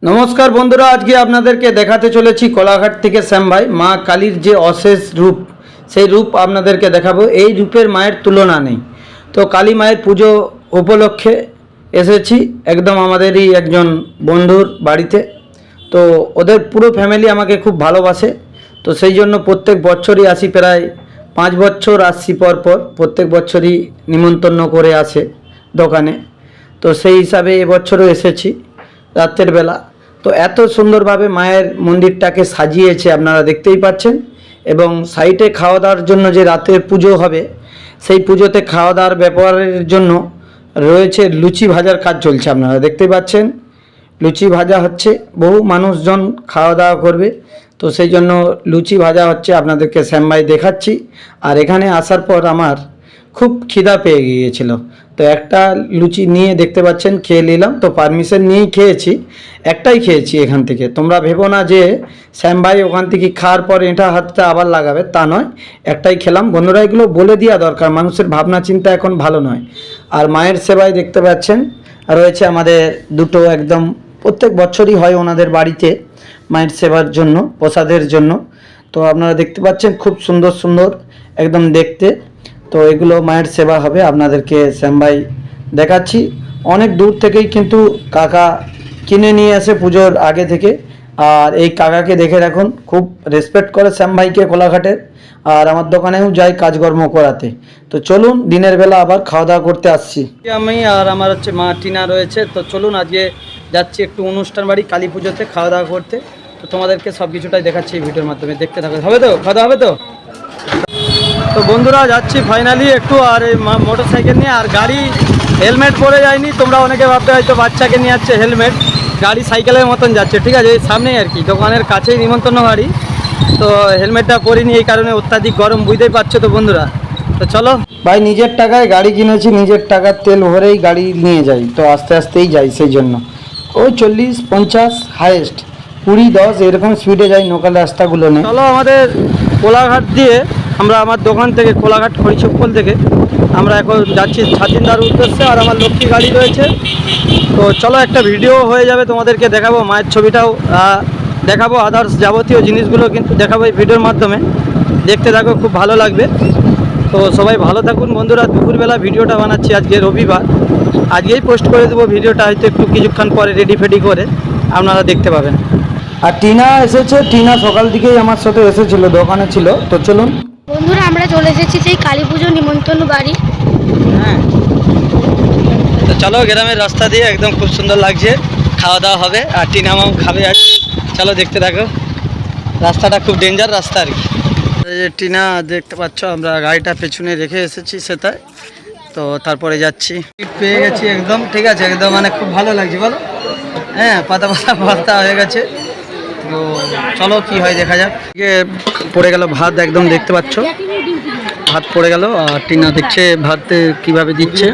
নমস্কার বন্ধুরা, আজকে আপনাদেরকে দেখাতে চলেছি কোলাঘাট থেকে শ্যাম ভাই মা কালীর যে অশেষ রূপ, সেই রূপ আপনাদেরকে দেখাবো। এই রূপের মায়ের তুলনা নেই। তো কালী মায়ের পুজো উপলক্ষে এসেছি একদম আমাদেরই একজন বন্ধুর বাড়িতে। তো ওদের পুরো ফ্যামিলি আমাকে খুব ভালোবাসে। তো সেই জন্য প্রত্যেক বছরই আসি, প্রায় 5 বছর আসছি পর প্রত্যেক বছরই নিমন্ত্রণ করে আসে দোকানে। তো সেই হিসাবে এবছরও এসেছি রাতের বেলা। তো এত সুন্দরভাবে মায়ের মন্দিরটাকে সাজিয়েছে আপনারা দেখতেই পাচ্ছেন। এবং সাইডে খাওয়া দাওয়ার জন্য যে রাতের পুজো হবে, সেই পুজোতে খাওয়া দাওয়ার ব্যাপারের জন্য রয়েছে লুচি ভাজার কাজ চলছে, আপনারা দেখতেই পাচ্ছেন। লুচি ভাজা হচ্ছে, বহু মানুষজন খাওয়া দাওয়া করবে, তো সেই জন্য লুচি ভাজা হচ্ছে, আপনাদেরকে শ্যাম ভাই দেখাচ্ছি। আর এখানে আসার পর আমার খুব খিদা পেয়ে গিয়েছিল, তো একটা লুচি নিয়ে দেখতে পাচ্ছেন খেয়ে নিলাম। তো পারমিশন নিয়েই খেয়েছি, একটাই খেয়েছি এখান থেকে। তোমরা ভেবো না যে শ্যাম ভাই ওখান থেকে খাওয়ার পর এটা হাতটা আবার লাগাবে, তা নয়, একটাই খেলাম। বন্ধুরা, এগুলো বলে দেওয়া দরকার, মানুষের ভাবনা চিন্তা এখন ভালো নয়। আর মায়ের সেবায় দেখতে পাচ্ছেন রয়েছে আমাদের দুটো, একদম প্রত্যেক বছরই হয় ওনাদের বাড়িতে মায়ের সেবার জন্য, প্রসাদের জন্য। তো আপনারা দেখতে পাচ্ছেন খুব সুন্দর সুন্দর একদম দেখতে। তো এগুলো মায়ের সেবা হবে, আপনাদেরকে শ্যাম ভাই দেখাচ্ছি। অনেক দূর থেকেই কিন্তু কাকা কিনে নিয়ে আসে পুজোর আগে থেকে। আর এই কাকাকে দেখে রাখুন, খুব রেসপেক্ট করে শ্যাম ভাইকে কোলাঘাটের। আর আমার দোকানেও যাই কাজকর্ম করাতে। তো চলুন, দিনের বেলা আবার খাওয়া দাওয়া করতে আসছি আমি, আর আমার হচ্ছে মা টিনা রয়েছে। তো চলুন, আজকে যাচ্ছি একটু অনুষ্ঠান বাড়ি কালী পুজোতে খাওয়া দাওয়া করতে। তো তোমাদেরকে সব কিছুটাই দেখাচ্ছি এই ভিডিওর মাধ্যমে, দেখতে থাকো। হবে তো, খাওয়া দাওয়া হবে তো? তো বন্ধুরা, যাচ্ছি ফাইনালি একটু। আর এই মোটর সাইকেল নিয়ে, আর গাড়ি হেলমেট পরে যায়নি। তোমরা অনেকে ভাবতে হয়তো বাচ্চাকে নিয়ে যাচ্ছে হেলমেট, গাড়ি সাইকেলের মতন যাচ্ছে, ঠিক আছে। এই সামনেই আর কি, দোকানের কাছেই নিমন্ত্রণ বাড়ি। তো হেলমেটটা পরিনি এই কারণে, অত্যাধিক গরম, বুঝতেই পারছো তো বন্ধুরা। তো চলো ভাই, নিজের টাকায় গাড়ি কিনেছি, নিজের টাকার তেল ভরেই গাড়ি নিয়ে যাই। তো আস্তে আস্তেই যাই, সেই জন্য ওই 40-50 হাইয়েস্ট, 20-10 এরকম স্পিডে যাই, লোকাল রাস্তাগুলো নেই। চলো, আমাদের কোলাঘাট দিয়ে আমরা, আমার দোকান থেকে কোলাঘাট হরিচপ্পল থেকে আমরা এখন যাচ্ছি ছাতিন্দার উদ্দেশ্যে। আর আমার লক্ষ্মী গাড়ি রয়েছে। তো চলো, একটা ভিডিও হয়ে যাবে, তোমাদেরকে দেখাবো, মায়ের ছবিটাও দেখাবো, আদার্স যাবতীয় জিনিসগুলো কিন্তু দেখাবো এই ভিডিওর মাধ্যমে। দেখতে থাকো, খুব ভালো লাগবে। তো সবাই ভালো থাকুন বন্ধুরা। দুপুরবেলা ভিডিওটা বানাচ্ছি, আজকে রবিবার, আজকেই পোস্ট করে দেবো ভিডিওটা, হয়তো একটু কিছুক্ষণ পরে রেডি ফেডি করে আপনারা দেখতে পাবেন। আর টিনা এসেছে, টিনা সকাল দিকেই আমার সাথে এসেছিল, দোকানে ছিল। তো চলুন বন্ধুরা, আমরা চলে এসেছি সেই কালী পুজো নিমন্ত্রণ বাড়ি। হ্যাঁ, তো চলো, গ্রামের রাস্তা দিয়ে একদম খুব সুন্দর লাগছে, খাওয়া দাওয়া হবে। আর টিনা মাও খাবে আজ। চলো দেখতে থাকো, রাস্তাটা খুব ডেঞ্জার রাস্তা আর কি। এই যে টিনা দেখতে পাচ্ছ, আমরা গাড়িটা পেছনে রেখে এসেছি সেটাই। তো তারপরে যাচ্ছি, পেয়ে গেছি একদম, ঠিক আছে, একদম মানে খুব ভালো লাগছে, বলো। হ্যাঁ, পাতা পাতা পাতা হয়ে গেছে। তো চলো কি হয় দেখা যাক। পড়ে গেল ভাত, একদম দেখতে পাচ্ছ ভাত পড়ে গেল। আর টিনা দেখছে ভাত কিভাবে দিচ্ছে।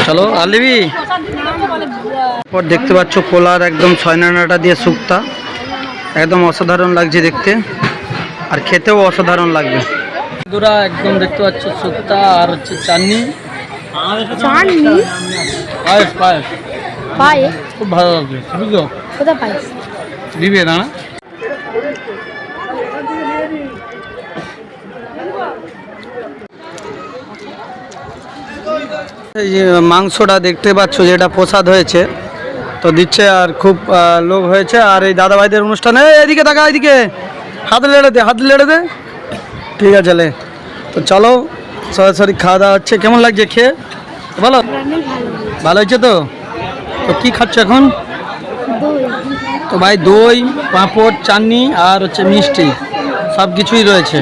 চলো, আর নিবি। পর দেখতে পাচ্ছ কোলার একদম ছয়নানাটা দিয়ে শুক্তা, একদম অসাধারণ লাগছে দেখতে, আর খেতেও অসাধারণ লাগবে। বন্ধুরা, একদম দেখতে পাচ্ছ শুক্তা, আর হচ্ছে চাটনি, পায়েস পায়েস পায়েস খুব ভালো লাগছে, বুঝলো? কোথা পায়েস দিবে না? এই যে মাংসটা দেখতে পাচ্ছ, যেটা প্রসাদ হয়েছে, তো দিচ্ছে। আর খুব লোক হয়েছে। আর এই দাদাভাইদের অনুষ্ঠানে, এদিকে তাকা, এদিকে হাত লেড়ে দে, হাত লেড়ে দে, ঠিক আছে। তো চলো, সরাসরি খাওয়া দাওয়া হচ্ছে। কেমন লাগছে খেয়ে বলো? ভালো হয়েছে তো? তো কী খাচ্ছ এখন? তো ভাই, দই, পাঁপড়, চাটনি, আর হচ্ছে মিষ্টি, সব কিছুই রয়েছে।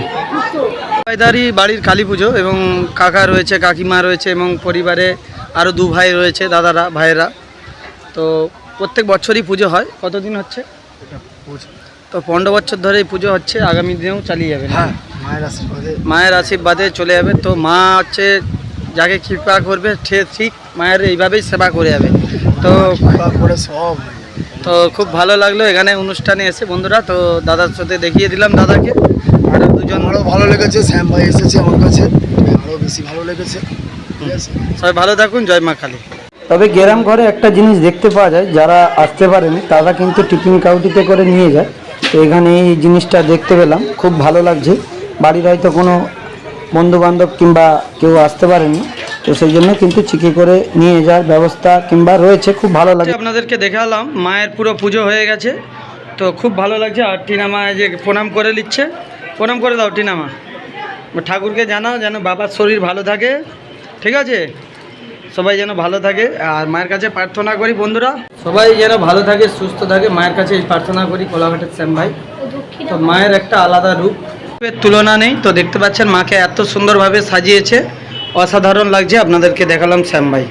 বাড়ির কালী পুজো, এবং কাকা রয়েছে, কাকিমা রয়েছে, এবং পরিবারে আরও 2 ভাই রয়েছে, দাদারা, ভাইয়েরা। তো প্রত্যেক বছরই পুজো হয়। কতদিন হচ্ছে? তো 15 বছর ধরে এই পুজো হচ্ছে, আগামী দিনেও চালিয়ে যাবে। হ্যাঁ, মায়ের আশীর্বাদে চলে যাবে। তো মা হচ্ছে যাকে কৃপা করবে, ঠিক মায়ের এইভাবেই সেবা করে যাবে। তো তো খুব ভালো লাগলো এখানে অনুষ্ঠানে এসে বন্ধুরা। তো দাদার সাথে দেখিয়ে দিলাম দাদাকে, আরও 2জন। আরও ভালো লেগেছে, শ্যাম ভাই এসেছে আমার কাছে, আরও বেশি ভালো লেগেছে। ঠিক আছে, সবাই ভালো থাকুন, জয় মা কালী। তবে গ্রাম ঘরে একটা জিনিস দেখতে পাওয়া যায়, যারা আসতে পারেনি তারা কিন্তু টিফিন কাউটিতে করে নিয়ে যায়। তো এখানে এই জিনিসটা দেখতে পেলাম, খুব ভালো লাগছে। বাড়ির হয়তো কোনো বন্ধু বান্ধব কিংবা কেউ আসতে পারেনি, তো সেই জন্য কিন্তু চিকি করে নিয়ে যাওয়ার ব্যবস্থা কিংবা রয়েছে, খুব ভালো লাগে। আপনাদেরকে দেখালাম মায়ের পুরো পুজো হয়ে গেছে, তো খুব ভালো লাগছে। আর টিনামা যে প্রণাম করে নিচ্ছে, প্রণাম করে দাও টিনামা। ঠাকুরকে জানাও যেন বাবার শরীর ভালো থাকে, ঠিক আছে? সবাই যেন ভালো থাকে, আর মায়ের কাছে প্রার্থনা করি বন্ধুরা, সবাই যেন ভালো থাকে, সুস্থ থাকে। মায়ের কাছে এই প্রার্থনা করি কোলাঘাটের শ্যাম ভাই। তো মায়ের একটা আলাদা রূপের তুলনা নেই। তো দেখতে পাচ্ছেন মাকে এত সুন্দরভাবে সাজিয়েছে, অসাধারণ লাগছে। আপনাদেরকে দেখালাম শ্যাম ভাই।